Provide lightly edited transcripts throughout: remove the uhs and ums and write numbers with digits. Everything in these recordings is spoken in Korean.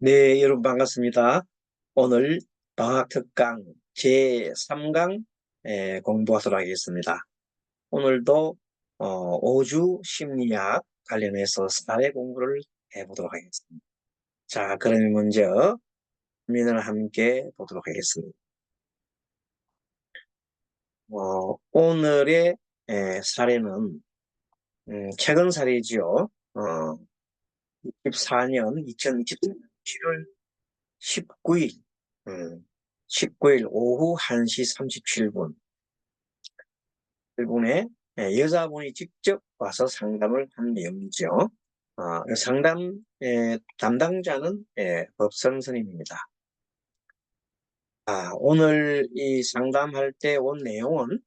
네, 여러분 반갑습니다. 오늘 방학특강 제3강 공부하도록 하겠습니다. 오늘도 오주 심리학 관련해서 사례 공부를 해보도록 하겠습니다. 자, 그러면 먼저 화면을 함께 보도록 하겠습니다. 오늘의 사례는 최근 사례지요. 2024년 7월 19일, 19일 오후 1시 37분, 일본에 여자분이 직접 와서 상담을 한 내용이죠. 상담 담당자는 법선 스님입니다. 오늘 이 상담할 때 온 내용은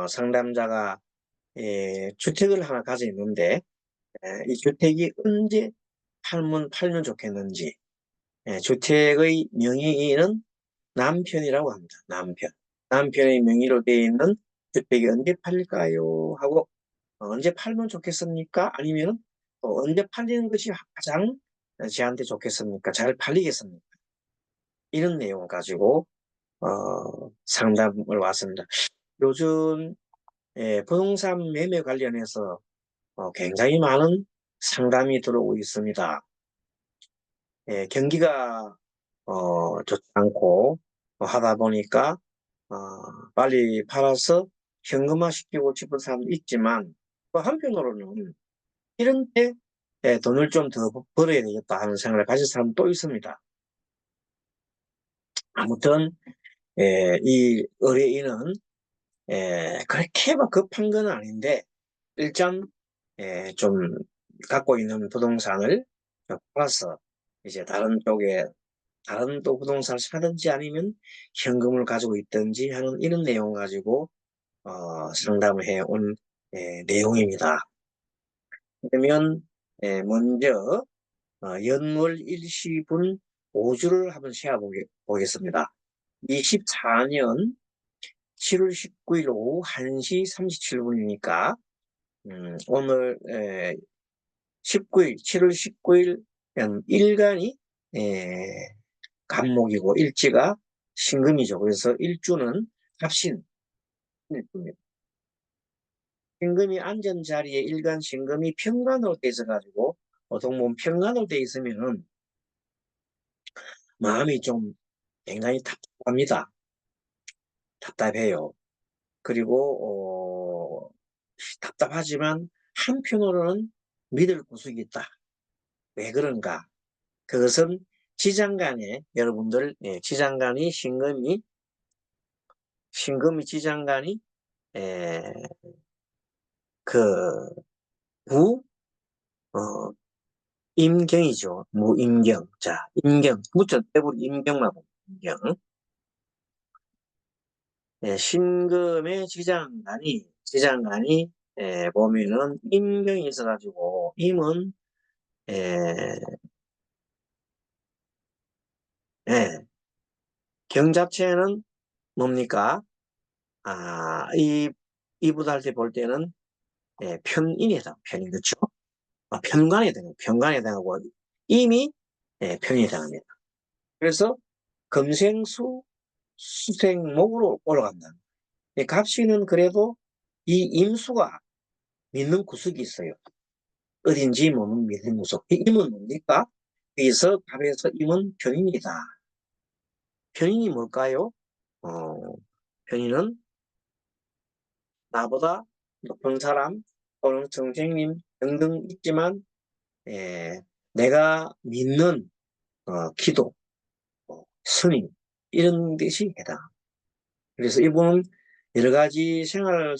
상담자가 주택을 하나 가지고 있는데 이 주택이 언제 팔면 좋겠는지, 주택의 명의는 남편이라고 합니다. 남편의 명의로 되어 있는 주택이 언제 팔릴까요? 하고 언제 팔면 좋겠습니까? 아니면 언제 팔리는 것이 가장 저한테 좋겠습니까? 잘 팔리겠습니까? 이런 내용을 가지고 상담을 왔습니다. 요즘 부동산 매매 관련해서 굉장히 많은 상담이 들어오고 있습니다. 경기가 좋지 않고 하다 보니까 빨리 팔아서 현금화 시키고 싶은 사람도 있지만 또 한편으로는 이런 때 돈을 좀 더 벌어야 되겠다 하는 생각을 가진 사람도 또 있습니다. 아무튼 이 의뢰인은 그렇게 막 급한 건 아닌데 일단 좀 갖고 있는 부동산을 팔아서 이제 다른 또 부동산을 사든지 아니면 현금을 가지고 있든지 하는 이런 내용 가지고 상담을 해온 내용입니다. 그러면 먼저 연월 일시분 5주를 한번 보겠습니다. 24년 7월 19일 오후 1시 37분이니까 오늘 7월 19일 일간이 간목이고 일지가 신금이죠. 그래서 일주는 갑신입니다. 신금이 앉은 자리에 일간 신금이 평간으로 돼 있어가지고 보통 보면 평간으로 돼 있으면은 마음이 좀 굉장히 답답합니다. 답답해요. 그리고 답답하지만 한편으로는 믿을 구석이 있다. 왜 그런가? 그것은 지장간에 여러분들 지장간이 신금이 지장간이 에, 그 무, 어, 임경이죠. 무임경. 자, 임경. 무자 대부분 임경만 보면 임경. 신금의 지장간이 보면은 임경이 있어가지고 임은 에, 예, 경 자체는 뭡니까? 이부달 때 볼 때는 편인이 해당, 편인, 그렇죠? 편관에 해당하고 임이 편이 해당합니다. 그래서 금생수 수생목으로 올라간다. 갑신은 그래도 이 임수가 믿는 구석이 있어요. 어딘지 모르는 믿는 구석. 이 임은 뭡니까? 여기서 갑에서 임은 편인이다. 편인이 뭘까요? 어, 편인은 나보다 높은 사람 또는 선생님 등등 있지만 내가 믿는 기도, 스님 이런 것이 해당. 그래서 이분은 여러 가지 생활에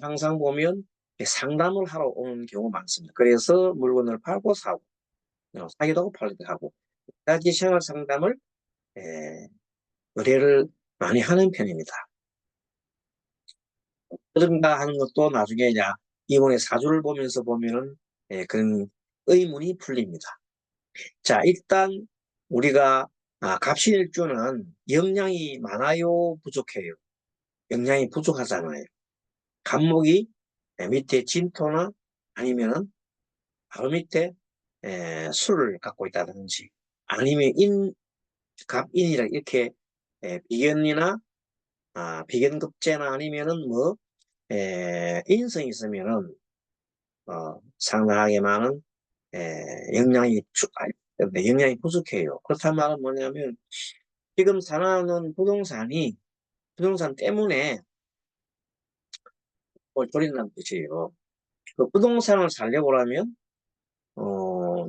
항상 보면 상담을 하러 오는 경우가 많습니다. 그래서 물건을 팔고 사고, 사기도 하고 팔기도 하고, 여러 가지 생활 상담을 에, 의뢰를 많이 하는 편입니다. 그런가 하는 것도 나중에 이제 이번에 사주를 보면서 보면은 그런 의문이 풀립니다. 자, 일단 우리가 갑신일주는 영양이 많아요, 부족해요? 영양이 부족하잖아요. 간목이 밑에 진토나 아니면은 바로 밑에 수를 갖고 있다든지 아니면 갑인이라 이렇게 비견이나 비견급제나 아니면은 뭐 인성이 있으면은 상당하게 많은 영양이 영양이 부족해요. 그렇단 말은 뭐냐면 지금 사는 부동산 때문에 조린다는 뜻이에요. 그 부동산을 살려고 하면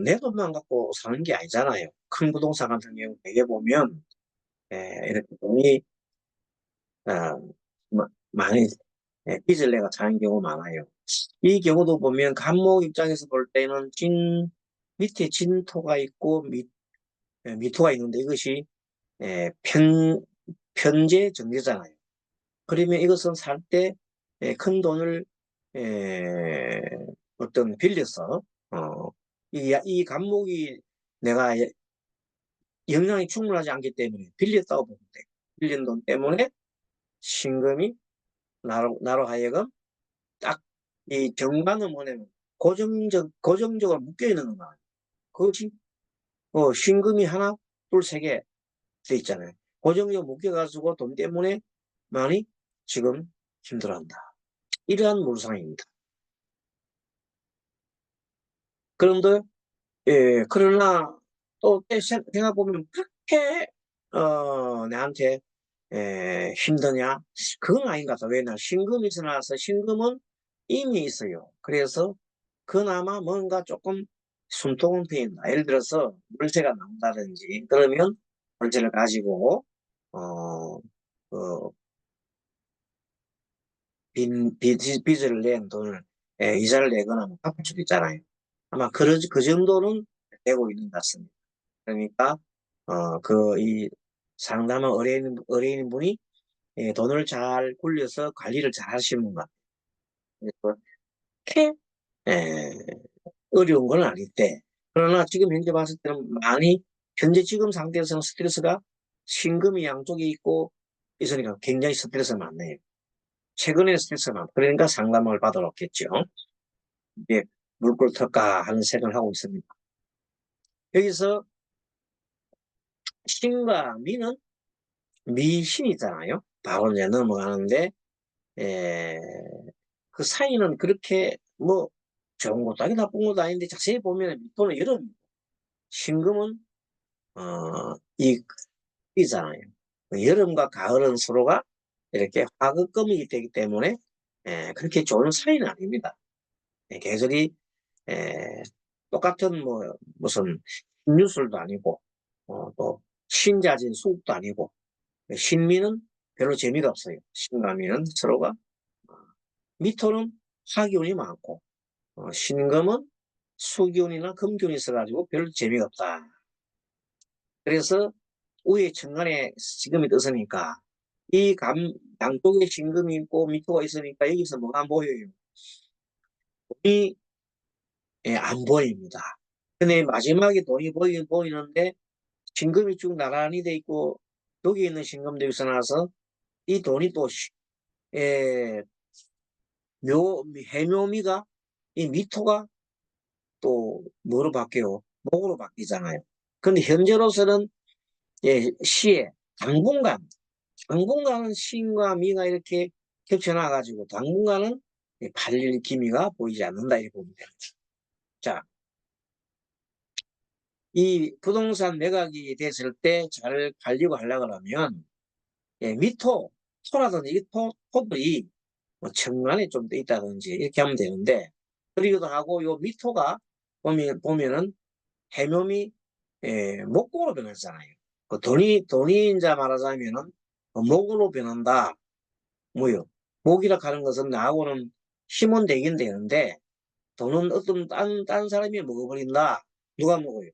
내 돈만 갖고 사는 게 아니잖아요. 큰 부동산 같은 경우 되게 보면 이렇게 돈이 아, 많이 빚을 내가 자는 경우 많아요. 이 경우도 보면 감목 입장에서 볼 때는 밑에 진토가 있고 미토가 있는데 이것이 에, 편, 편제 정제잖아요. 그러면 이것은 살 때 큰 돈을 에, 어떤 빌려서 이 감목이 내가 영양이 충분하지 않기 때문에 빌렸다고 보면 돼. 빌린 돈 때문에 신금이 나로 하여금 딱 이 정관은 뭐냐면 고정적으로 묶여 있는 거야. 그것이 신금이 하나, 둘, 세 개 돼 있잖아요. 고정적으로 묶여가지고 돈 때문에 많이 지금 힘들어한다. 이러한 물상입니다. 그런데 그러나 또 생각해보면 그렇게 나한테 힘드냐? 그건 아닌 것 같아. 왜냐? 신금이 지나서 신금은 이미 있어요. 그래서 그나마 뭔가 조금 숨통은 트인다. 예를 들어서 물체가 나온다든지 그러면 물체를 가지고 어, 그 빚을 낸 돈을 이자를 내거나 뭐 갚을 수도 있잖아요. 아마 그 정도는 되고 있는 것 같습니다. 그러니까 이 상담한 의뢰인 분이 돈을 잘 굴려서 관리를 잘 하시는 것 같아요. 그렇게 에, 어려운 건 아닌데 그러나 지금 현재 봤을 때는 많이 현재 지금 상태에서는 스트레스가 신금이 양쪽에 있고 있으니까 굉장히 스트레스가 많네요. 최근에 스트레스가 많고 그러니까 상담을 받으러 왔겠죠. 이게 물꼬를 틀까 하는 생각을 하고 있습니다. 여기서 신과 미는 미신이잖아요. 바로 이제 넘어가는데 에, 그 사이는 그렇게 뭐 좋은 것도 아니고 나쁜 것도 아닌데 자세히 보면 미토는 여름, 신금은 이잖아요. 여름과 가을은 서로가 이렇게 화극금이기 때문에 그렇게 좋은 사이는 아닙니다. 계절이 에, 똑같은 뭐 무슨 신유술도 아니고 또 신자진 수국도 아니고 신미는 별로 재미가 없어요. 신감미는 서로가 미토는 화기운이 많고 신금은 수기운이나 금기운이 있어가지고 별로 재미가 없다. 그래서 위에 천간에 신금이 뜨으니까 양쪽에 신금이 있고 미토가 있으니까 여기서 뭐가 안 보여요? 돈이 안 보입니다. 근데 마지막에 돈이 보이는데 신금이 쭉 나란히 돼 있고 여기 있는 신금도 여기서 나서 이 돈이 또 에, 해묘미가 이 미토가 또 뭐로 바뀌어요? 목으로 바뀌잖아요. 근데 현재로서는 시에 당분간은 신과 미가 이렇게 겹쳐나가지고 당분간은 팔릴 기미가 보이지 않는다 이렇게 보면 됩니다. 자, 이 부동산 매각이 됐을 때 잘 관리고 하려고 하면 토라든지 토들이 뭐 천간에 좀 돼 있다든지 이렇게 하면 되는데 그러기도 하고 요 미토가 보면은 해묘미 목공으로 변하잖아요. 그 돈이 이제 말하자면은 목으로 변한다. 뭐요? 목이라 하는 것은 나하고는 힘은 되긴 되는데 돈은 어떤 딴 사람이 먹어버린다. 누가 먹어요?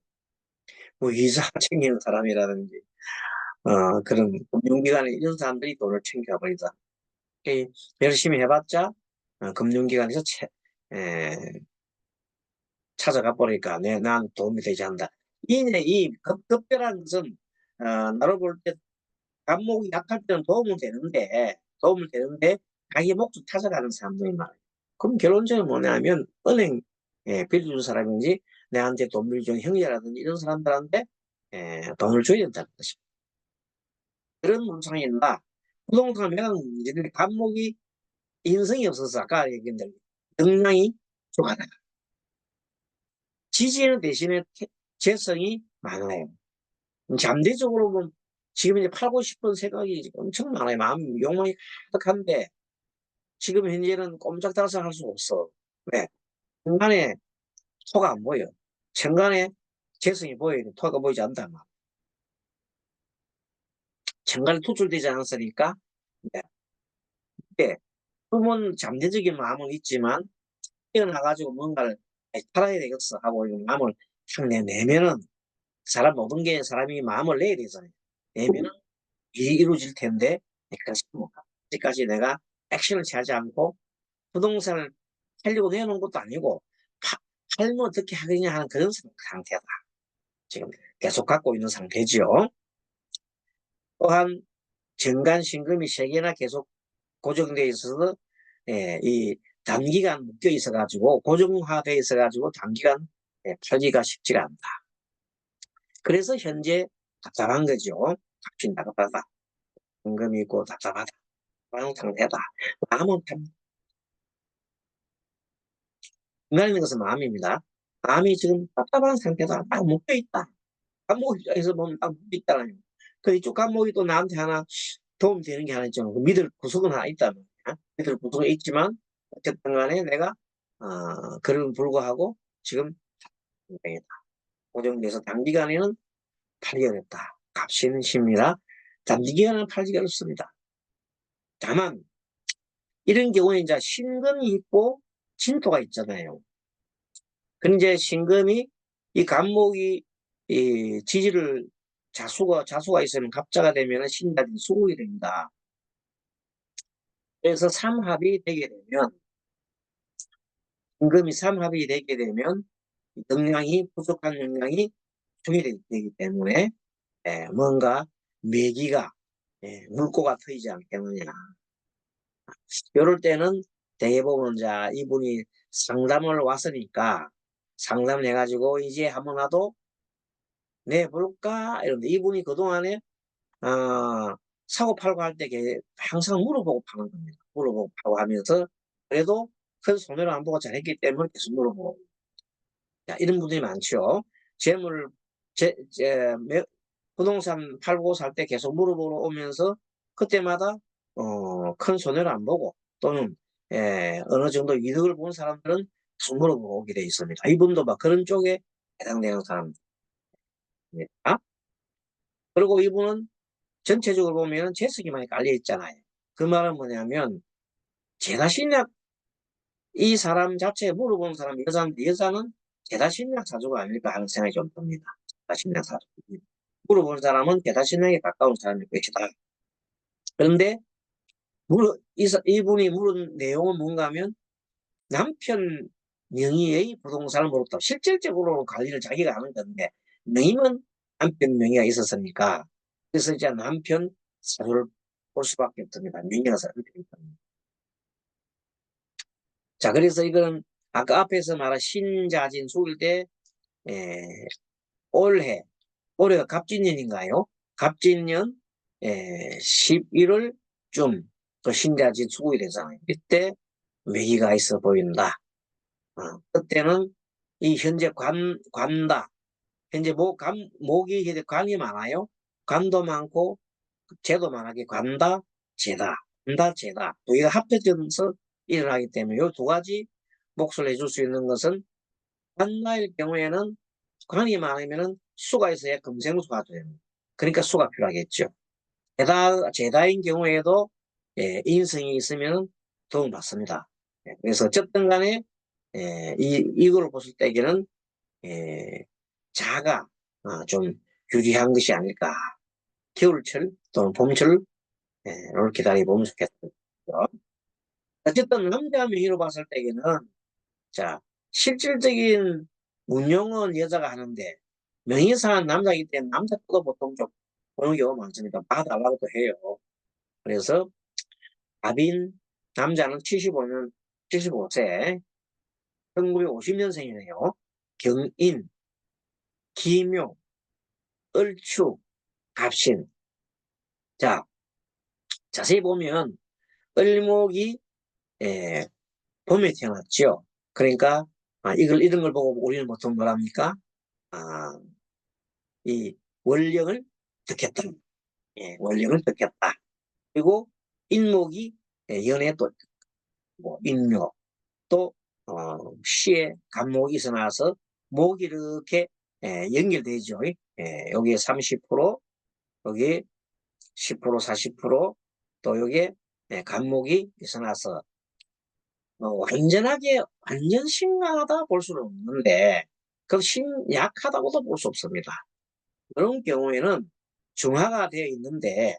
뭐 이자 챙기는 사람이라든지 그런 금융기관에 이런 사람들이 돈을 챙겨버리다. 열심히 해봤자 금융기관에서 에, 찾아가 보니까 난 도움이 되지 않는다. 이 급별한 것은 나로 볼 때 감목이 약할 때는 도움은 되는데 자기 목적 찾아가는 사람들이 많아요. 그럼 결론적으로 뭐냐면 은행 빌려준 사람인지 내한테 돈을 준 형제라든지 이런 사람들한테 돈을 줘야 된다는 것입니다. 그런 문상이나 부동산 매각 문제들이 감목이 인성이 없어서 아까 얘기했는데 능량이 좋아하다. 지지는 대신에 재성이 많아요. 잠재적으로 보면 지금 이제 팔고 싶은 생각이 엄청 많아요. 마음 욕망이 가득한데 지금 현재는 꼼짝달싹 할 수가 없어. 왜? 중간에 토가 안 보여. 천간에 재성이 보여야 돼. 토가 보이지 않단 말이야. 천간에 투출되지 않았으니까 네. 네. 꿈은 잠재적인 마음은 있지만 깨어나가지고 뭔가를 팔아야 되겠어 하고 마음을 탁 내면은 사람 모든 게 사람이 마음을 내야 되잖아요. 내면은 일이 이루어질 텐데 아직까지 내가 액션을 취하지 않고 부동산을 팔려고 내놓은 것도 아니고 팔면 어떻게 하겠냐 하는 그런 상태다. 지금 계속 갖고 있는 상태지요. 또한 정간신금이 3개나 계속 고정되어 있어서 이 단기간 묶여 있어가지고 고정화되어 있어가지고 단기간 팔기가 쉽지가 않다. 그래서 현재 답답한 거죠. 값진다, 답답하다. 현금이 있고 답답하다. 그런 상태다. 마음은 참 중간에 있는 것은 마음입니다. 마음이 지금 답답한 상태다. 딱 묶여 있다. 감목 입장에서 보면 딱 묶여 있다는. 그 이쪽 감목이 또 나한테 하나 도움이 되는 게 하나 있죠. 믿을 구석은 하나 있다면. 믿을 구석은 있지만 어쨌든 간에 내가 그런 불구하고 지금 고정돼서 단기간에는 팔기 어렵다. 값이 있는 시입니다. 단기간에는 팔기가 어렵습니다. 다만 이런 경우에 이제 신금이 있고 진토가 있잖아요. 근데 이제 신금이 이 간목이 이 지지를 자수가 있으면 갑자가 되면 신자들이 수국이 됩니다. 그래서 삼합이 되게 되면 신금이 삼합이 되게 되면 능량이 부족한 능량이 중요되기 때문에 뭔가 매기가 물꼬가 트이지 않겠느냐. 이럴 때는 대부분 자 이분이 상담을 왔으니까 상담을 해가지고 이제 한번 와도 내볼까 이런데 이분이 그동안에 사고 팔고 할 때 항상 물어보고 파는 겁니다. 물어보고 파고 하면서 그래도 큰 손해를 안 보고 잘했기 때문에 계속 물어보고 자, 이런 분들이 많죠. 재물 부동산 팔고 살 때 계속 물어보러 오면서 그때마다 큰 손해를 안 보고 또는 어느 정도 이득을 본 사람들은 계속 물어보고 오게 돼 있습니다. 이분도 막 그런 쪽에 해당되는 사람입니다. 그리고 이분은 전체적으로 보면 재석이 많이 깔려 있잖아요. 그 말은 뭐냐면 제다신약 이 사람 자체에 물어보는 사람 여자인데 여자는 제다신약 사주가 아닐까 하는 생각이 좀 듭니다. 제다신약 사주. 물어보는 사람은 제다신약에 가까운 사람일 것이다. 그런데 이분이 물은 내용은 뭔가 하면 남편 명의의 부동산을 물었다. 실질적으로 관리를 자기가 하는 건데 명의는 남편 명의가 있었으니까 그래서 이제 남편 사주를 볼 수밖에 없습니다. 명의가 남편이 있습니다. 자, 그래서 이거는 아까 앞에서 말한 신자진 수일 때 올해가 갑진년인가요? 갑진년 11월쯤 그 신자진 수국이 되잖아요. 이때 매기가 있어 보인다. 그때는 이 현재 관다. 현재 목이 관이 많아요. 관도 많고 재도 많하게 관다, 재다. 관다, 재다. 두 개가 합쳐져서 일어나기 때문에 이 두 가지 몫을 해줄 수 있는 것은 관나일 경우에는 관이 많으면 수가 있어야 금생수가 돼요. 그러니까 수가 필요하겠죠. 제다인 경우에도 인성이 있으면 도움받습니다. 그래서 어쨌든 간에 이걸 보실 때에는 자가 좀 유리한 것이 아닐까. 겨울철 또는 봄철 를 기다려보면 좋겠어요. 어쨌든 남자 명의로 봤을 때에는 자 실질적인 운용은 여자가 하는데 명의상은 남자이기 때문에 남자도 보통 좀 보는 경우가 많습니다. 봐달라고도 해요. 그래서 아빈 남자는 75세 1950년생이네요. 경인, 기묘, 을축, 갑신. 자, 자세히 보면 을목이 봄에 태어났죠. 그러니까 이런 걸 보고 우리는 보통 뭐랍니까? 아, 이 원령을 득했다. 원령을 득했다. 그리고 인목이 연에 또 뭐 인묘 또 시에 간목이 있어나서 목이 이렇게 연결되죠. 여기에 30%, 여기 10%, 40%또 여기에 간목이 있어나서 완전하게 완전 신강하다 볼 수는 없는데 그 약하다고도 볼 수 없습니다. 그런 경우에는 중화가 되어 있는데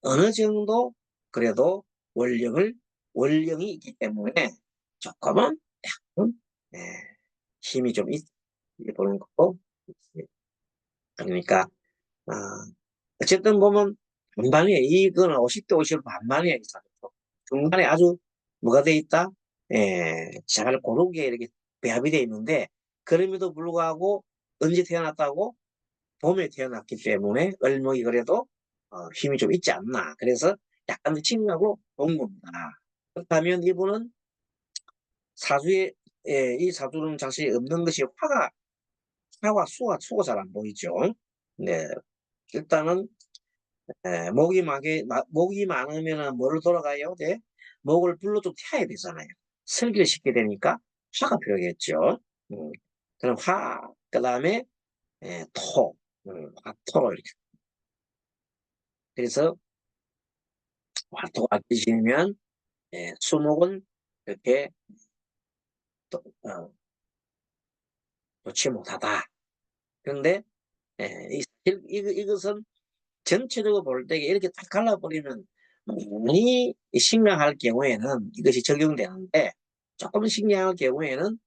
어느 정도 그래도 원령이 있기 때문에 조금은 약간 예, 힘이 좀 보는 거고 그러니까 아, 어쨌든 보면 반반이에요. 이거는 50대 50 반반이에요. 중간에 아주 뭐가 돼 있다? 잘 고르게 이렇게 배합이 돼 있는데 그럼에도 불구하고 언제 태어났다고? 봄에 태어났기 때문에 을목이 그래도 힘이 좀 있지 않나. 그래서 약간 더 친구하고 본 겁니다. 그렇다면 이분은 사주에 이 사주는 자신이 없는 것이 화와 수가 잘 안 보이죠. 네, 일단은 목이 많으면 뭐를 돌아가요? 네? 목을 불로 좀 태워야 되잖아요. 설기를 싣게 되니까 화가 필요하겠죠. 음, 그럼 그 다음에 토, 화토로 이렇게. 그래서 화토가 되시면 수목은 이렇게 또, 좋지 못하다. 그런데 이것은 전체적으로 볼 때 이렇게 딱 갈라버리면 많이 심각할 경우에는 이것이 적용되는데 조금 심각할 경우에는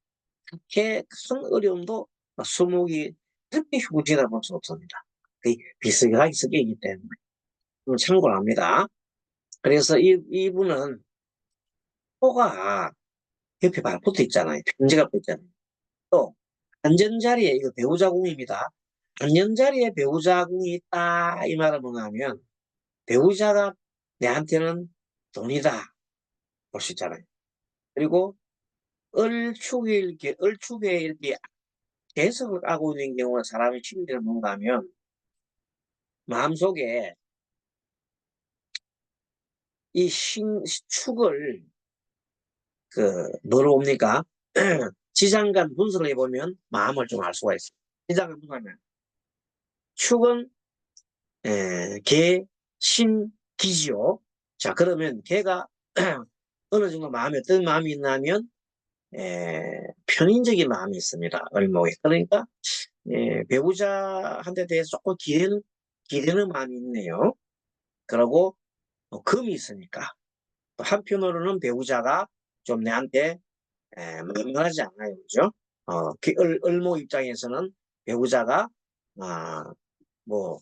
그렇게 큰 어려움도 수목이 그렇게 휴지다 볼 수 없습니다. 비슷하게 섞이기 때문에 참고를 합니다. 그래서 이분은 토가 옆에 발 붙어 있잖아요. 편지가 붙어 있잖아요. 또 안전자리에 이거 배우자궁입니다. 안전자리에 배우자궁이 있다 이 말은 뭐냐 하면 배우자가 내한테는 돈이다 볼 수 있잖아요. 그리고 을축에 이렇게 개석을 하고 있는 경우는 사람의 취미를 뭔가 하면 마음속에 이 축을 뭐로 봅니까? 지장간 분석을 해보면 마음을 좀 알 수가 있어요. 지장간 분석하면 축은 개, 신, 기지요. 자, 그러면 개가 어느 정도 어떤 마음이 있냐면 편인적인 마음이 있습니다. 을목에. 그러니까 배우자한테 대해서 조금 기대는 마음이 있네요. 그리고 금이 있으니까. 또 한편으로는 배우자가 좀 내한테 만만하지 않아요. 그죠? 을목 입장에서는 배우자가 아, 뭐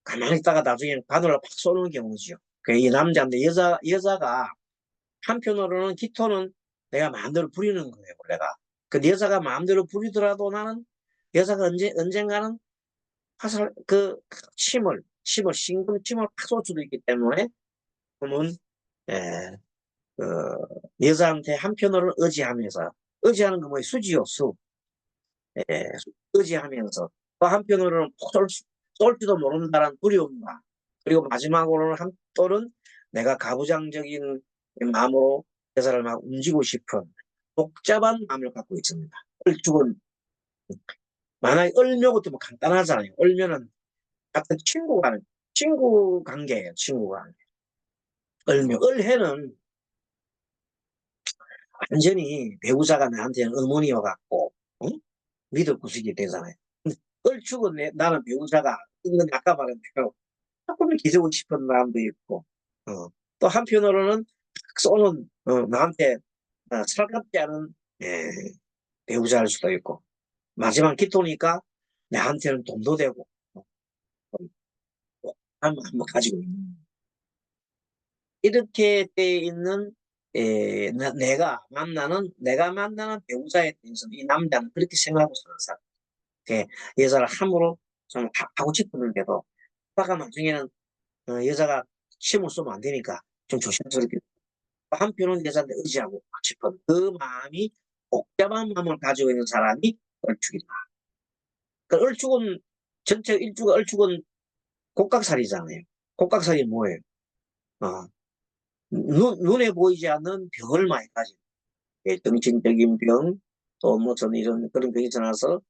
가만히 있다가 나중에 바늘을 팍 쏘는 경우죠. 이 남자인데 여자가 한편으로는 기토는 내가 마음대로 부리는 거예요, 원래가. 그 여자가 마음대로 부리더라도 나는 여자가 언젠가는 심금 침을 팍 쏠 수도 있기 때문에, 그러면, 에, 그, 여자한테 한편으로는 의지하는 거 뭐예요? 수지요, 수. 에, 의지하면서. 또 한편으로는 쏠지도 모른다는 두려움과, 그리고 마지막으로는 또는 내가 가부장적인 마음으로 여자를 막 움직이고 싶은 복잡한 마음을 갖고 있습니다. 을죽은 만약에 을묘부터 뭐 간단하잖아요. 을묘는 같은 친구 관계예요. 친구 관계. 을해는 완전히 배우자가 나한테는 어머니와 같고 응? 믿을 구석이 되잖아요. 을축은 나는 배우자가 있는 아까 말한 대로 조금 기대고 싶은 마음도 있고 또 한편으로는 탁 쏘는 나한테 살갑지 않은 배우자일 수도 있고 마지막 기토니까 나한테는 돈도 되고 한번 가지고 있는 이렇게 돼 있는 내가 만나는 배우자에 대해서는 이 남자는 그렇게 생각하고 사는 사람. 여자를 함부로 좀 하고 싶었는데도 아빠가 나중에는 여자가 힘을 쏘면 안 되니까 좀 조심스럽게 한편은 여자한테 의지하고 싶은 그 마음이 복잡한 마음을 가지고 있는 사람이 얼축이다. 그 얼축은 전체 일주가 얼축은 곡각살이잖아요. 곡각살이 뭐예요? 어, 눈에 보이지 않는 병을 많이 가지고 정신적인 병, 또 뭐 저는 이런 그런 병이 전나서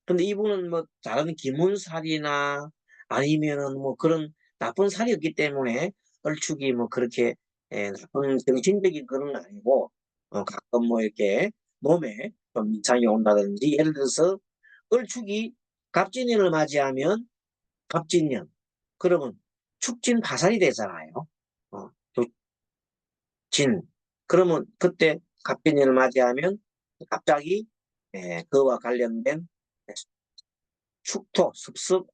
근데 이분은 뭐 다른 기문살이나 아니면은 뭐 그런 나쁜 살이 없기 때문에 얼축이 뭐 그렇게 나쁜 정신적인 그런 건 아니고 가끔 뭐 이렇게 몸에 좀 이상이 온다든지 예를 들어서 얼축이 갑진년을 맞이하면 갑진년 그러면 축진파살이 되잖아요. 어, 진 그러면 그때 갑진년을 맞이하면 갑자기 그와 관련된 축토, 습습,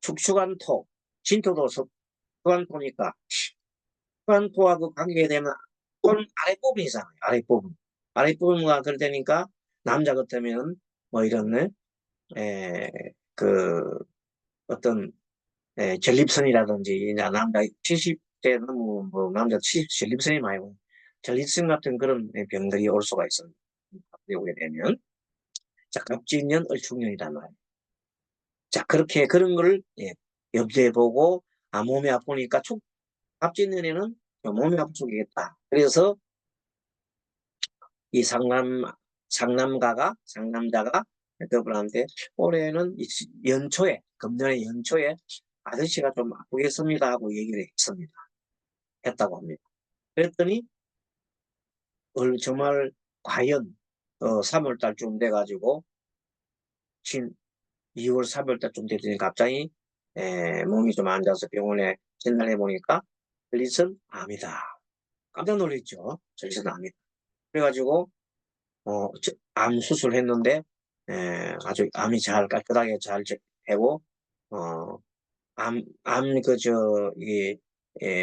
축축한 토, 진토도 습축한 토니까 축축한 토와 그 관계되는 토는 아랫부분이잖아요. 아랫부분. 아랫부분과 그러니까 남자 같으면 뭐 이런 에, 그 어떤 전립선이라든지 남자 70대 뭐 남자 70 전립선이 말고 전립선 같은 그런 병들이 올 수가 있습니다. 오게 되면 자 갑진년 을축년이란 말이에요. 자 그렇게 그런 거를 염두에 보고 몸이 아프니까 갑진년에는 몸이 아픈 쪽이겠다. 그래서 이 상남자가 그분한테 올해는 연초에 금년의 연초에 아저씨가 좀 아프겠습니다 하고 얘기를 했다고 합니다. 그랬더니 정말 과연 3월 달쯤 돼가지고 2월 3월 달쯤 되더니 갑자기 몸이 좀 안 좋아서 병원에 진단해 보니까 전립선 암이다. 깜짝 놀랐죠. 전립선 암이다. 그래가지고 암 수술했는데 아주 암이 잘 깔끔하게 잘 되고 어, 이게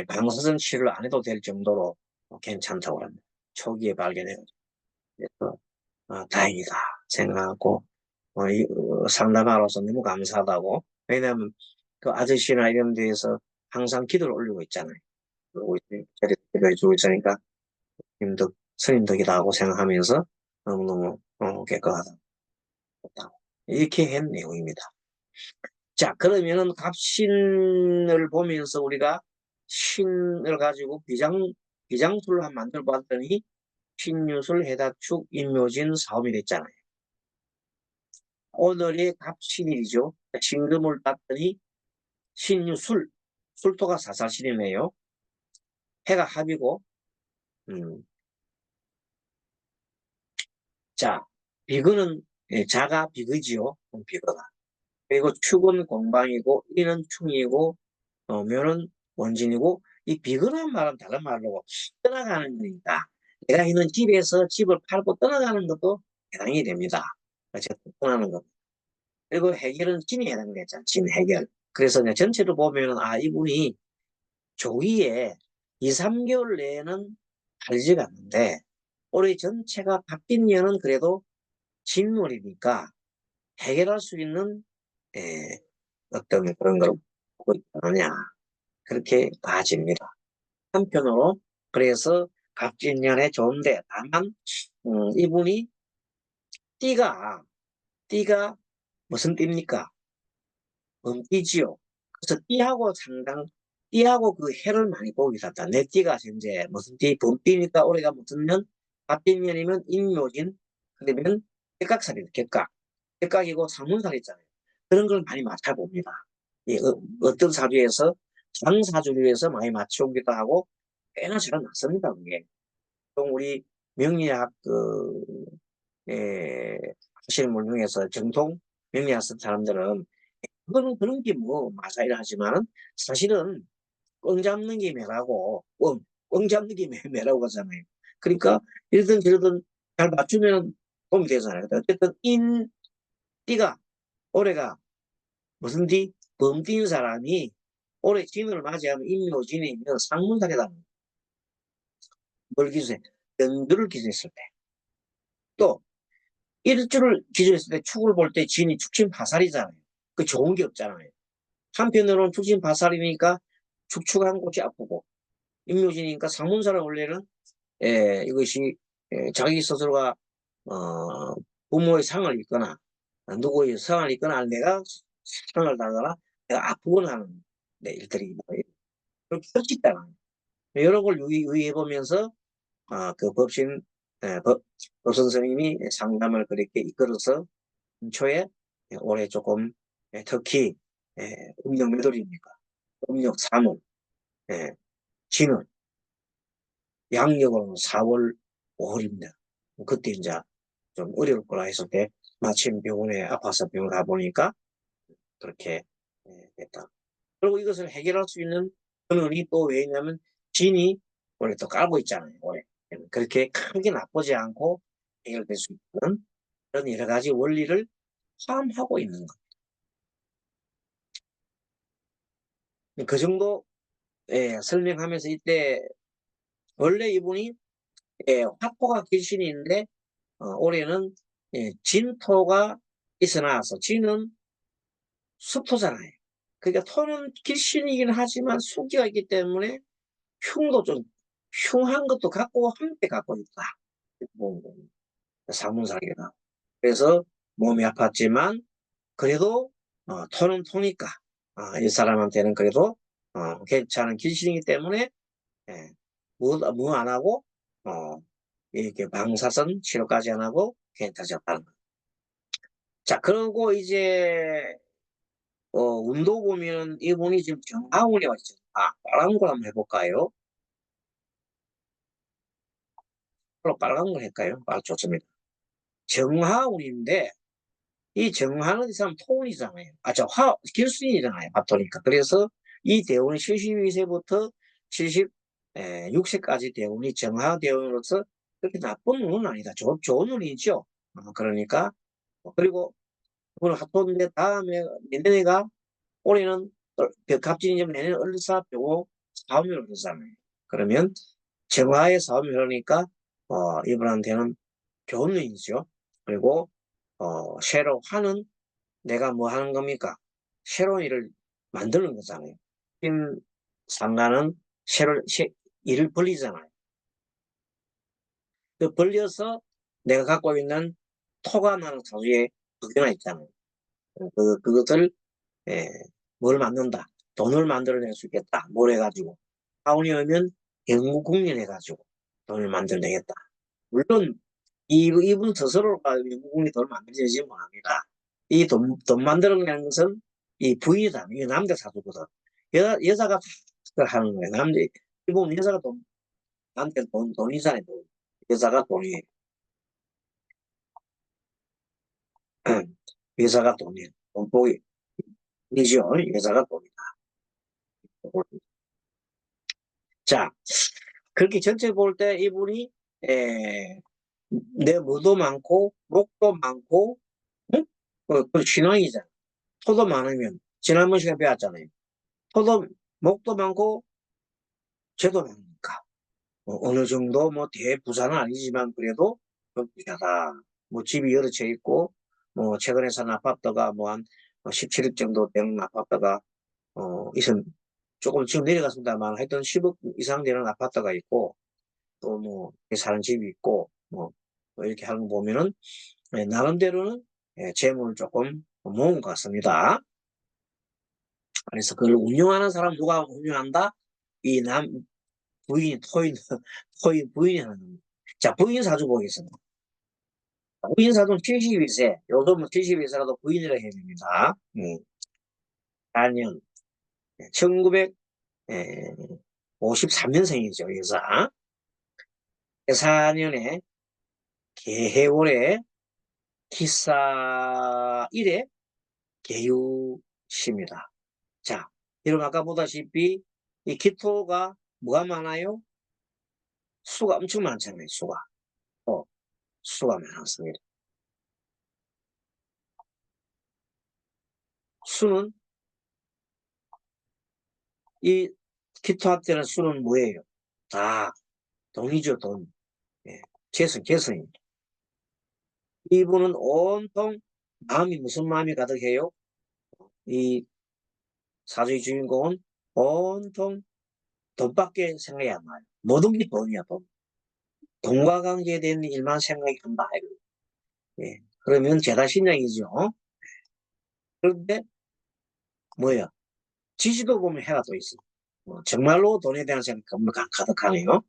방사선 치료를 안 해도 될 정도로 괜찮다고 합니다. 초기에 발견해가지고 그래서 다행이다 생각하고 상담하러서 너무 감사하다고. 왜냐하면 그 아저씨나 이런 데에서 항상 기도를 올리고 있잖아요. 기도해주고 있으니까 스님 덕이다 하고 생각하면서 너무너무 깨끗하다. 이렇게 한 내용입니다. 자, 그러면은 갑신을 보면서 우리가 신을 가지고 비장술을 한 만들어 봤더니 신유술, 해다축, 인묘진, 사음이 됐잖아요. 오늘이 갑신일이죠. 신금을 땄더니 신유술, 술토가 사사신이네요. 해가 합이고, 자, 비근은 자가 비거지요. 비거가. 그리고 축은 공방이고, 이는 충이고, 묘는 원진이고, 이 비근한 말은 다른 말로 떠나가는 거니까, 내가 있는 집에서 집을 팔고 떠나가는 것도 해당이 됩니다. 어쨌든 떠나는 것. 그리고 해결은 진이 해당되잖아. 진 해결. 그래서 전체로 보면 이분이 조기에 2, 3개월 내에는 팔지가 않는데 올해 전체가 바뀐 년은 그래도 진월이니까 해결할 수 있는 어떤 그런 걸 보고 있느냐 그렇게 봐집니다. 한편으로 그래서 갑진년에 좋은데 다만 이분이 띠가 무슨 띠입니까? 범띠지요. 그래서 띠하고 그 해를 많이 보기 같다. 내 띠가 현재 무슨 띠? 범띠니까 올해가 무슨 년? 갑진년이면 인묘진, 그러면 객각살이 객각. 객각이고 상문살 있잖아요. 그런 걸 많이 맞춰봅니다. 어떤 사주에서 장사주류에서 많이 맞춰오기도 하고 꽤나 잘 맞습니다. 그게. 우리 명리학 하시는 분 중에서 정통 명리학 쓴 사람들은 그거는 그런 게 뭐 마사일 하지만은 사실은 꽝 잡는 게 매라고 꽝 잡는 게 매라고 하잖아요. 그러니까 이러든 저러든 잘 맞추면 도움이 되잖아요. 어쨌든 띠가 올해가 무슨 띠? 범띠인 사람이 올해 진을 맞이하면 인묘진이면 상문살이다. 뭘 기준해? 연두를 기준했을 때. 또 일주를 기준했을 때 축을 볼 때 진이 축신파살이잖아요. 그 좋은 게 없잖아요. 한편으로는 축신파살이니까 축축한 곳이 아프고 임묘진이니까 상문사를 원래는 이것이 자기 스스로가 부모의 상을 입거나 누구의 상을 입거나 아니면 내가 상을 당하거나 내가 아프거나 하는 일들이 그렇게 펼쳤다는 여러 걸 유의해 보면서 그 법신 법 선생님이 상담을 그렇게 이끌어서 초에 올해 조금 특히 음력 몇 월입니까? 음력 3월, 진월, 양력으로는 4월 5월입니다. 그때 이제 좀 어려울 거라 했을 때 마침 병원에 아파서 병원 가보니까 그렇게 됐다. 그리고 이것을 해결할 수 있는 근원이 또 왜 있냐면 진이 원래 또 깔고 있잖아요. 원래. 그렇게 크게 나쁘지 않고 해결될 수 있는 그런 여러 가지 원리를 포함하고 있는 것. 그 정도 설명하면서 이때 원래 이분이 화토가 길신인데 올해는 진토가 있어 나와서 진은 습토잖아요. 그러니까 토는 길신이긴 하지만 수기가 있기 때문에 흉도 좀 흉한 것도 갖고 함께 갖고 있다. 뭐, 사문사기가. 그래서 몸이 아팠지만 그래도 토는 토니까 이 사람한테는 그래도 괜찮은 길신이기 때문에 예, 뭐 안 하고 이렇게 방사선 치료까지 안 하고 괜찮았다는 거. 자, 그리고 이제 운도 보면 이분이 지금 정하운이 왔죠. 빨간 걸 한번 해볼까요? 빨간 걸 할까요? 좋습니다. 정하운인데 이 정하는 이 사람 토운이잖아요. 길순이잖아요. 바토니까. 그래서 이 대운이 72세부터 76세까지 대운이 정하 대운으로서 그렇게 나쁜 운은 아니다. 좋은 운이죠. 그러니까 그리고 그걸 핫도인데 다음에 내년에가 올해는 갑진이면 내년 을사병고 사음이 오르잖아요. 그러면 정화의 사음이 오르니까 이분한테는 좋은 운이죠. 그리고 새로 하는 내가 뭐 하는 겁니까? 새로운 일을 만드는 거잖아요. 상가는 새로 일을 벌리잖아요. 그 벌려서 내가 갖고 있는 토가 나는 사주에 두 개나 있잖아요. 그것을 예, 뭘 만든다. 돈을 만들어낼 수 있겠다. 뭘 해가지고. 다운이 오면 영국국민해가지고 돈을 만들어내겠다. 물론 이분 스스로가 영국국민 돈을 만들어내지 못합니다. 이 돈 만들어내는 것은 이 부인이다. 이게 남자 사주거든. 여자가 하는 거예요. 이분 여자가 남자 돈이잖아요. 여자가 돈이에요. 여자가 돈이에요. 돈복이 이죠. 여자가 돈이다. 자, 그렇게 전체 볼 때 이분이 에, 내 뭐도 많고 목도 많고 응? 그 신앙이잖아. 토도 많으면 지난번 시간에 배웠잖아요. 토도 목도 많고 죄도 많으니까 어느 정도 뭐 대부자는 아니지만 그래도 좀 부자다. 뭐 집이 여러 채 있고 뭐 최근에 산 아파트가 뭐 한 17억 정도 되는 아파트가 있은 조금 지금 내려갔습니다만 하여튼 10억 이상 되는 아파트가 있고 또 뭐 사는 집이 있고 뭐 이렇게 하는 거 보면은 나름대로는 재물을 조금 모은 것 같습니다. 그래서 그걸 운영하는 사람 누가 운영한다? 이 부인 토인 부인이 하는 겁니다. 자, 부인 사주 보겠습니다. 부인 사주는 72세 요즘은 72세라도 부인이라 해야 됩니다. 4년 1953년생이죠 여자. 4년에 개해월에 기사 1에 개유십니다. 자, 여러분 아까 보다시피 이 기토가 뭐가 많아요? 수가 엄청 많잖아요. 수가 많았습니다. 수는 이 기토한테는 수는 뭐예요? 다 돈이죠, 돈. 예, 재성. 이분은 온통 마음이 무슨 마음이 가득해요? 이 사주의 주인공은 온통 돈밖에 생각이 안 나요. 모든 게 돈이야, 돈. 돈과 관계된 일만 생각이 한다. 예. 그러면 죄다 신약이죠. 그런데 뭐야? 지지도 보면 해가 또 있어. 정말로 돈에 대한 생각이 너무 가득하네요.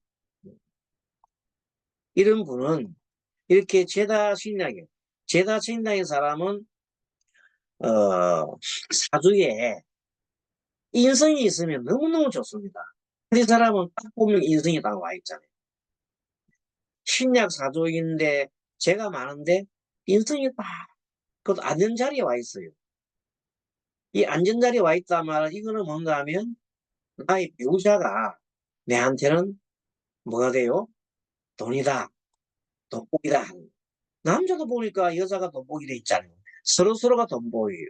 이런 분은 이렇게 죄다 신약이에요. 죄다 신약인 사람은 사주에 인성이 있으면 너무너무 좋습니다. 이 사람은 딱 보면 인성이 딱 와 있잖아요. 신약 사주인데 죄가 많은데 인성이 딱 그것도 앉은 자리에 와 있어요. 이 앉은 자리에 와 있단 말은 이거는 뭔가 하면 나의 배우자가 내한테는 뭐가 돼요? 돈이다, 돋보기다. 남자도 보니까 여자가 돋보기 돼 있잖아요. 서로서로가 돋보여요.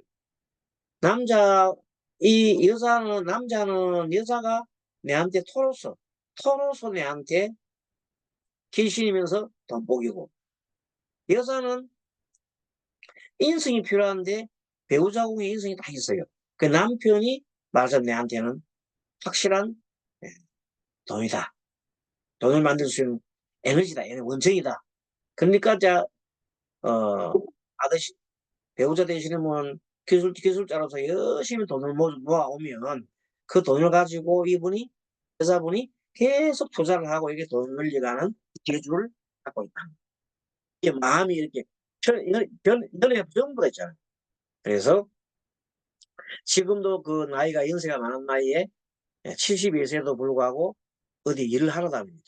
남자, 이 여자는, 남자는 여자가 내한테 토로서 내한테 귀신이면서 돋보기고, 여자는 인성이 필요한데 배우자궁에 인성이 다 있어요. 그 남편이 말해서 내한테는 확실한 예, 돈이다. 돈을 만들 수 있는 에너지다. 원천이다. 그러니까 아저씨, 배우자 되시는 분 기술자로서 열심히 돈을 모아오면 그 돈을 가지고 여자분이 계속 투자를 하고 이게 돈을 늘려가는 기술을 갖고 있다. 이게 마음이 이렇게 연애 전부가 있잖아요. 그래서 지금도 그 나이가 연세가 많은 나이에 71세도 불구하고 어디 일을 하러 다닙니다.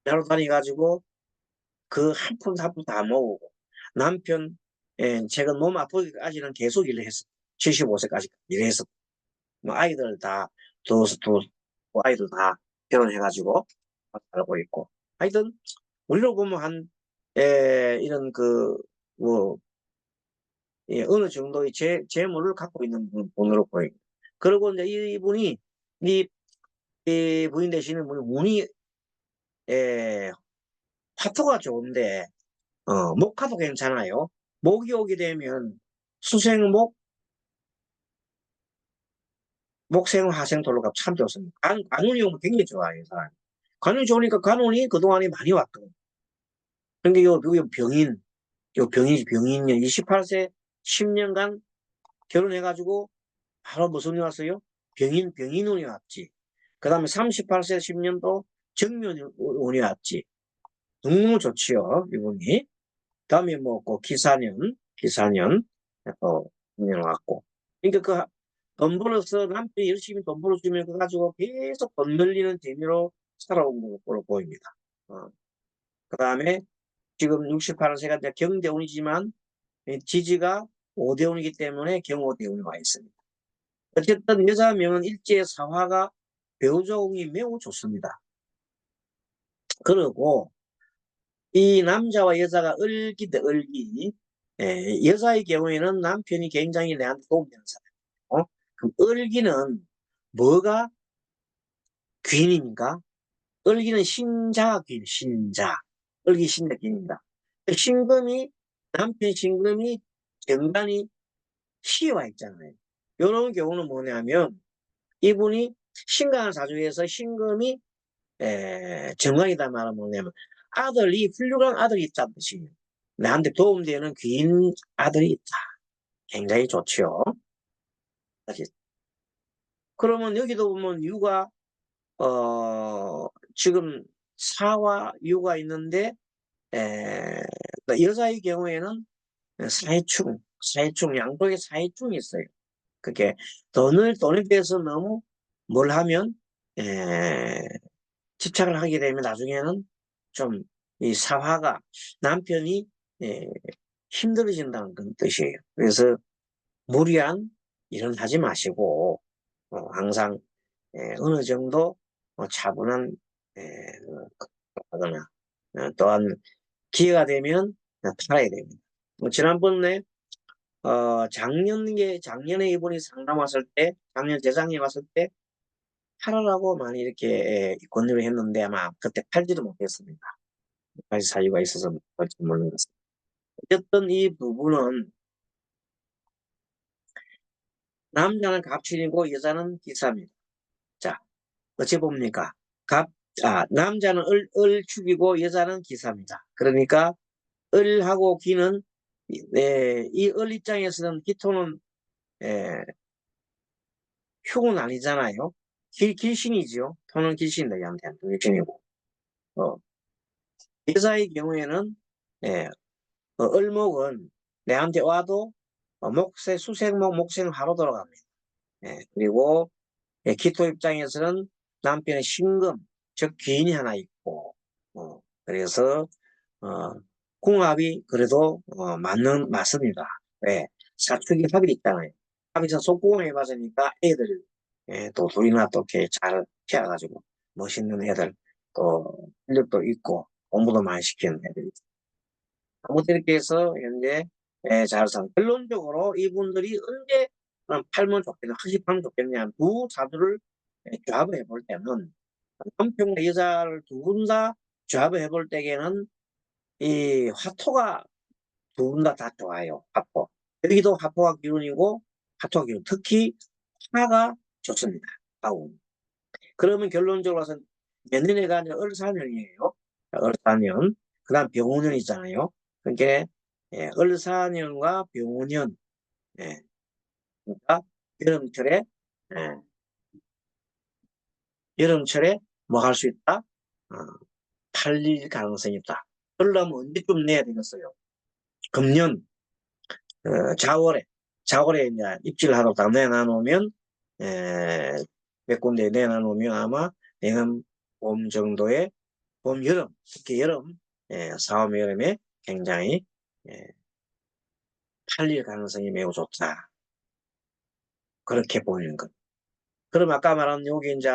하러 다니가지고 그 한 푼 다 모으고 남편 제가 몸 아프기까지는 계속 일을 했어. 75세까지 일해서 뭐 아이들 두 아이들 다 결혼해가지고 살고 있고 하여튼 우리로 보면 이런 뭐 어느 정도의 재물을 갖고 있는 분으로 보입니다. 그리고 이제 이분이 이, 이 부인 되시는 분이 운이 화토가 좋은데 목화도 괜찮아요. 목이 오게 되면 수생목, 목생, 화생, 돌로가 참 좋습니다. 관운이 오면 굉장히 좋아요, 사람. 관운이 좋으니까 관운이 그동안에 많이 왔거든요. 그러니까 병인이요. 28세 10년간 결혼해가지고 바로 무슨 운이 왔어요? 병인운이 왔지. 그 다음에 38세 10년도 정묘운이 왔지. 너무 좋지요, 이분이. 다음에 그 기사년, 운이 왔고. 그러니까 돈 벌어서 남편이 열심히 돈 벌어주면 그거 가지고 계속 돈 늘리는 재미로 살아온 걸로 보입니다. 그 다음에 지금 68세가 이제 경대운이지만 지지가 5대운이기 때문에 경호대운이 와 있습니다. 어쨌든 여자명은 일제 사화가 배우자운이 매우 좋습니다. 그리고 이 남자와 여자가 을기다, 을기. 여자의 경우에는 남편이 굉장히 내한테 도움되는 사람이에요. 그럼 을기는 뭐가 귀인입니까? 을기는 신자가 귀인, 신자. 을기 신자 귀인입니다. 신금이, 남편 신금이 정관이 시와 있잖아요. 이런 경우는 뭐냐면 이분이 신강을 사주에서 신금이 정관이다 말하면 뭐냐면 훌륭한 아들이 있다는 뜻이에요. 나한테 도움되는 귀인 아들이 있다. 굉장히 좋죠. 그러면 여기도 보면 지금 사와 유가 있는데 여자의 경우에는 사회충, 양쪽에 사회충이 있어요. 그게 돈에 대해서 너무 뭘 하면 집착을 하게 되면 나중에는 좀 이 사화가 남편이 힘들어진다는 그런 뜻이에요. 그래서 무리한 일은 하지 마시고 항상 어느 정도 차분한 하거나 또한 기회가 되면 팔아야 됩니다. 지난번에 작년에 이분이 상담 왔을 때, 재작년에 왔을 때 팔으라고 많이 이렇게 권유를 했는데 아마 그때 팔지도 못했습니다. 몇 가지 사유가 있어서 그럴지 모르겠습니다. 어쨌든 이 부부는 남자는 갑신이고 여자는 기사입니다. 자, 어찌 봅니까? 남자는 을축이고 여자는 기사입니다. 그러니까 을하고 기는 이 을 입장에서는 기토는 에, 흉은 아니잖아요. 길신이죠. 토는 길신이다. 얘한테는 길신이고. 어, 여자의 경우에는 예, 을목은 내한테 와도 수생목 목생은 바로 돌아갑니다. 그리고 기토 입장에서는 남편의 신금, 즉 귀인이 하나 있고, 그래서 어, 궁합이 그래도 맞습니다. 왜? 사축이 합이 있잖아요. 합에서 속궁을 해봤으니까 애들 또 둘이나 또 이렇게 잘 키워가지고 멋있는 애들 또 실력도 있고 공부도 많이 시키는 애들이 아무튼 이렇게 해서 현재 잘 산. 결론적으로 이분들이 언제 팔면 좋겠냐, 허식하면 좋겠냐, 두 자두를 조합을 해볼 때는 남편과 여자를 두 분 다 조합을 해볼 때에는 이 화토가 두 분 다 좋아요. 화토. 여기도 화토가 기운이고 화토가 기운. 특히 화가 좋습니다. 화운. 그러면 결론적으로는 몇 년에가 아니라 을사년이에요. 을사년. 그 다음 병오년 있잖아요. 그러니까 을사년과 병오년. 예, 그러니까 여름철에 예, 여름철에 뭐 할 수 있다? 팔릴 가능성이 있다. 그러려면 언제쯤 내야 되겠어요? 금년 4월에 이제 입지를 하러 딱 내놔놓으면 에, 몇 군데 내놔놓으면 아마 내년 봄 정도에 여름 특히 여름 4월 여름에 굉장히 예, 팔릴 가능성이 매우 좋다. 그렇게 보이는 것. 그럼 아까 말한 여기 이제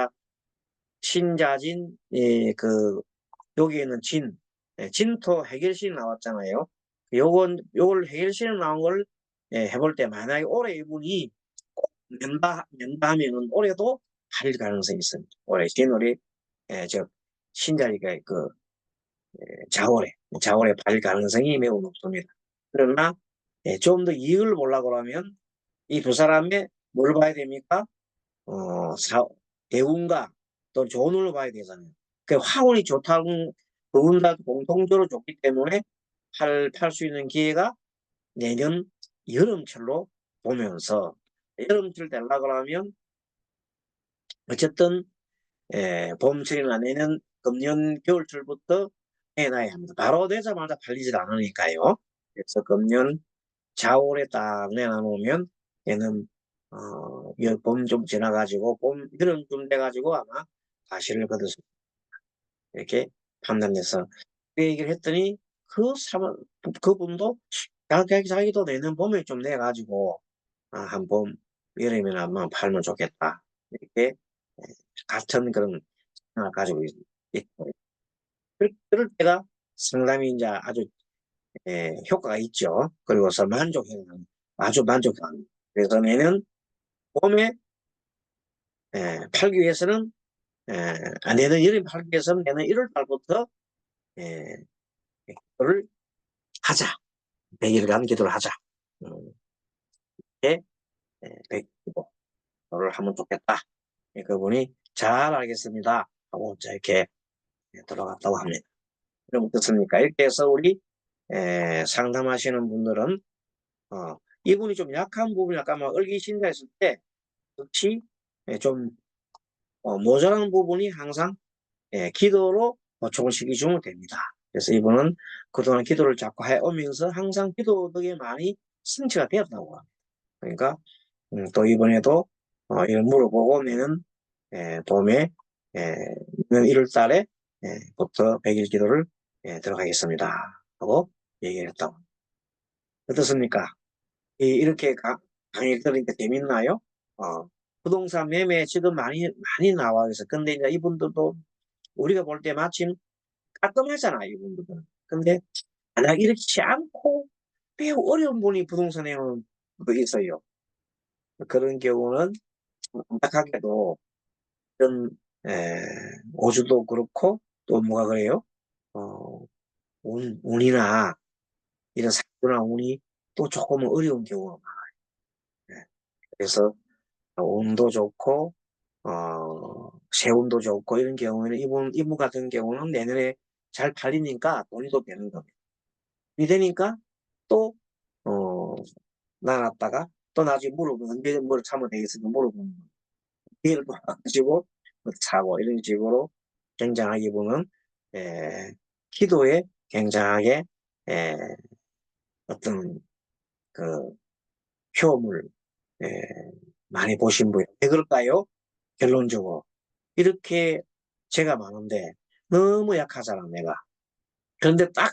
신자진 여기에는 진토 해결신 나왔잖아요. 요걸 해결신 나온 걸 해볼 때 만약에 올해 이분이 꼭 nen다 하면은 올해도 팔릴 가능성이 있습니다. 올해 진월이 저 신자리가 자월에 팔릴 가능성이 매우 높습니다. 그러나 좀 더 이익을 보려고 하면 이 두 사람의 뭘 봐야 됩니까? 대운과 또 좋은 을 봐야 되잖아요. 그 화운이 좋다는 두분 다 공통적으로 좋기 때문에 팔 수 있는 기회가 내년 여름철로 보면서 여름철 되려고 하면 어쨌든 봄철이나 내년 금년 겨울철부터 해놔야 합니다. 바로 되자마자 팔리질 않으니까요. 그래서 금년 자월에 딱 내놔놓으면 얘는 봄 좀 지나가지고 여름 좀 돼가지고 아마 가시를 거둘 수 이렇게 판단돼서 그 얘기를 했더니 그분도 자기도 내년 봄에 좀 내가지고 한 봄 여름에는 한번 팔면 좋겠다 이렇게 같은 그런 생각을 가지고 있고 그럴 때가 상당히 이제 아주 효과가 있죠. 그리고서 아주 만족합니다. 그래서 내년 봄에 팔기 위해서는 내년 여름에 팔기 위해서는 내년 1월 달부터 기도를 하자. 100일간 기도를 하자. 이렇게 100기도를 하면 좋겠다. 그분이 잘 알겠습니다. 하고 이렇게 들어갔다고 합니다. 그럼 어떻습니까? 이렇게 해서 우리 상담하시는 분들은 이분이 좀 약한 부분이 아까 막 을기신다 했을 때 역시 좀 모자란 부분이 항상 기도로 보충을 시켜주면 됩니다. 그래서 이분은 그동안 기도를 자꾸 해오면서 항상 기도 덕에 많이 성취가 되었다고 합니다. 그러니까 또 이번에도 이걸 물어보고 내년 봄에 내년 1월 달에 부터 100일 기도를 들어가겠습니다 하고 얘기를 했다고. 어떻습니까? 이렇게 강의 들으니까 재밌나요? 부동산 매매 지금 많이 나와 있어. 근데 이제 이분들도 우리가 볼 때 마침 깔끔하잖아, 이분들은. 근데 만약 이렇지 않고 매우 어려운 분이 부동산에 있어요. 그런 경우는 안타깝게도 이런, 에, 오주도 그렇고, 또 뭐가 그래요? 어, 운이나, 이런 사주나 운이 또 조금은 어려운 경우가 많아요. 예. 그래서, 운도 좋고, 세운도 좋고, 이런 경우에는 이분 같은 경우는 내년에 잘 팔리니까 돈이 또 되는 겁니다. 이 되니까 또, 어, 나갔다가 또 나중에 물어보면, 언제 뭘 참으면 되겠으니까 물어보면, 기회를 또 가지고 사고, 이런 식으로 굉장하게 보면, 에, 기도에 굉장하게, 에, 어떤 그 효험을, 에, 많이 보신 분이. 왜 그럴까요? 결론적으로. 이렇게 죄가 많은데 너무 약하잖아, 내가. 그런데 딱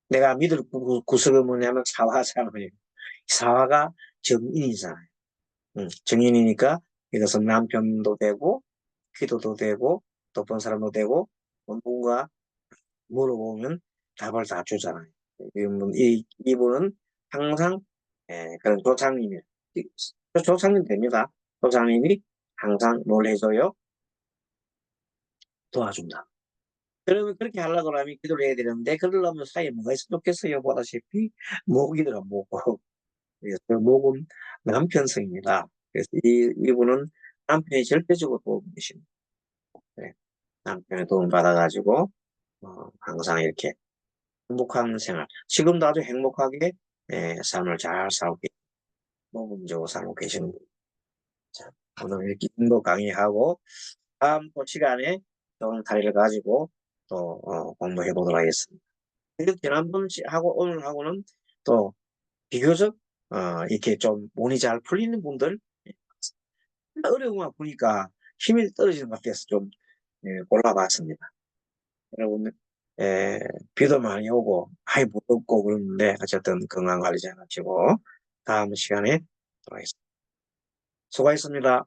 내가 믿을 구석은 뭐냐면 사화잖아요. 사화가 정인이잖아요. 정인이니까 이것은 남편도 되고, 기도도 되고, 또 본 사람도 되고, 누군가 물어보면 답을 다 주잖아요. 이분은 항상 그런 조상님이, 조상님 됩니다. 조상님이 항상 뭘 해줘요? 도와준다. 그러면 그렇게 하려고 하면 기도를 해야 되는데, 그러려면 사이에 뭐가 있으면 좋겠어요? 보다시피, 목이더라, 목. 그래서 목은 남편성입니다. 그래서 이분은 남편이 절대적으로 도움이 되십니다. 네. 남편의 도움 받아가지고, 항상 이렇게 행복한 생활. 지금도 아주 행복하게, 삶을 잘 살고, 먹음직으로 살고 계시는 분. 자, 오늘 이렇게 인도 강의하고, 다음 또 시간에 좋은 다리를 가지고 또, 공부해 보도록 하겠습니다. 그리고 지난번 하고 오늘하고는 또 비교적 이렇게 좀 몸이 잘 풀리는 분들 어려운 거 보니까 힘이 떨어지는 것 같아서 좀 골라봤습니다. 여러분 비도 많이 오고 아이 무덥고 그러는데 어쨌든 건강 관리 잘 하시고 다음 시간에 또 하겠습니다. 수고하셨습니다.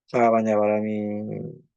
사바냐 바람이